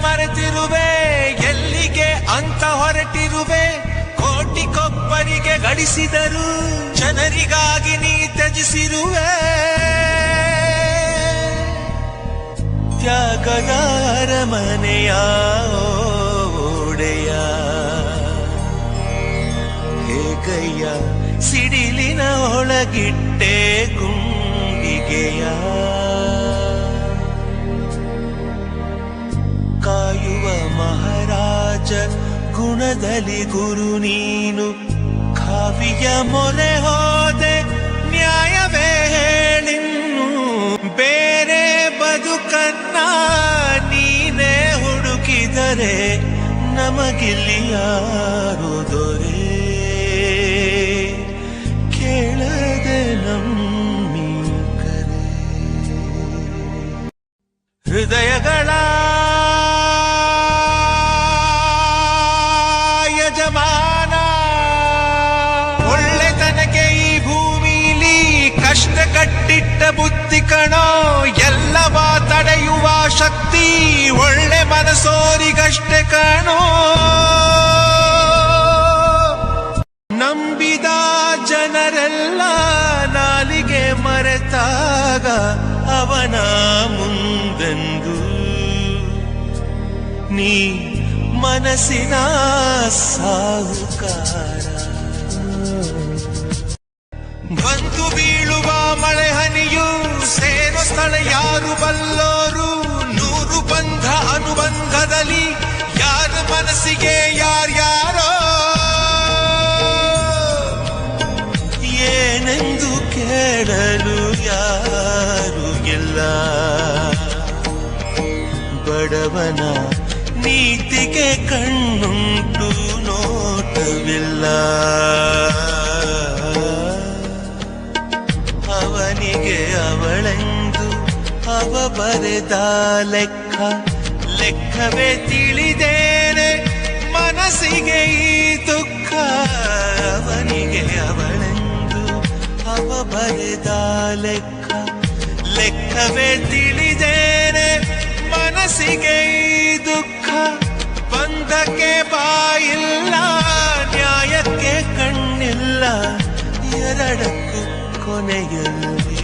ಮರೆತಿರುವೆ, ಎಲ್ಲಿಗೆ ಅಂತ ಹೊರಟಿರುವೆ. ಕೋಟಿಗೊಬ್ಬರಿಗೆ ಗಳಿಸಿದರು, ಜನರಿಗಾಗಿ ನೀ ತ್ಯಜಿಸಿರುವೆ. ತ್ಯಾಗದ ಅರಮನೆಯ ಓಡೆಯ ಹೇಗಯ್ಯ, ಸಿಡಿಲಿನ ಒಳಗಿಟ್ಟೆ ಗುಂಡಿಗೆಯ. ಕಾಯುವ ಮಹಾರಾಜ ಗುಣದಲ್ಲಿ ಗುರು ನೀನು, ಕಾವ್ಯ ಮೊರೆ ಹೋದೆ ನ್ಯಾಯವೇ ಹೇಳಿನ್ನು. ಬೇರೆ ಬದುಕನ್ನ ನೀನೇ ಹುಡುಕಿದರೆ ನಮಗಿಲ್ಲಿ ಯಾರು ದೊರೆ. ಕೇಳದೆ ನಮ್ಮಿ ಕರೆ ಹೃದಯಗಳ ಯಜಮಾನ. ಒಳ್ಳೆತನಕ್ಕೆ ಈ ಭೂಮಿಲಿ ಕಷ್ಟ ಕಟ್ಟಿಟ್ಟ ಬುದ್ಧಿ ಕಣೋ. ಎಲ್ಲವ ತಡೆಯುವ ಶಕ್ತಿ ಒಳ್ಳೆ ಮನಸೋರಿಗಷ್ಟೇ ಕಾಣೋ. ನಂಬಿದ ಜನರೆಲ್ಲ ನಾಲಿಗೆ ಮರೆತಾಗ ಅವನ ಮುಂದೆಂದು ನೀ ಮನಸ್ಸಿನ ಸಾಹುಕಾರ. ಬಂದು ಬೀಳುವ ಮಳೆ ಹನಿಯು ಸೇರೋ ಸ್ಥಳ ಯಾರು ಬಲ್ಲೋರು. ನೂರು ಬಂಧ ಅನುಬಂಧದಲ್ಲಿ ಯಾರ ಮನಸ್ಸಿಗೆ ಯಾರ್ಯಾರೋ. ಏನೆಂದು ಕೇಳಲು ಯಾರು ಇಲ್ಲ, ಬಡವನ ನೀತಿಗೆ ಕಣ್ಣುಂಟು ನೋಟವಿಲ್ಲ. ಅವನಿಗೆ ಅವಳೆಂದು ಅವ ಬರೆದ ಲೆಕ್ಕ, ಲೆಕ್ಕವೇ ತಿಳಿದೇನೆ ಮನಸ್ಸಿಗೆ ಈ ದುಃಖ. ಅವನಿಗೆ ಅವಳೆಂದು ಅವ ಬರೆದ ಲೆಕ್ಕ, ಲೆಕ್ಕವೇ ತಿಳಿದೇನೆ ಮನಸ್ಸಿಗೆ ಈ ದುಃಖ. ಬಂಧಕ್ಕೆ ಬಾಯಿಲ್ಲ, ನ್ಯಾಯಕ್ಕೆ ಕಣ್ಣಿಲ್ಲ, ಎರಡಕ್ಕೂ ಕೊನೆಯಲ್ಲಿ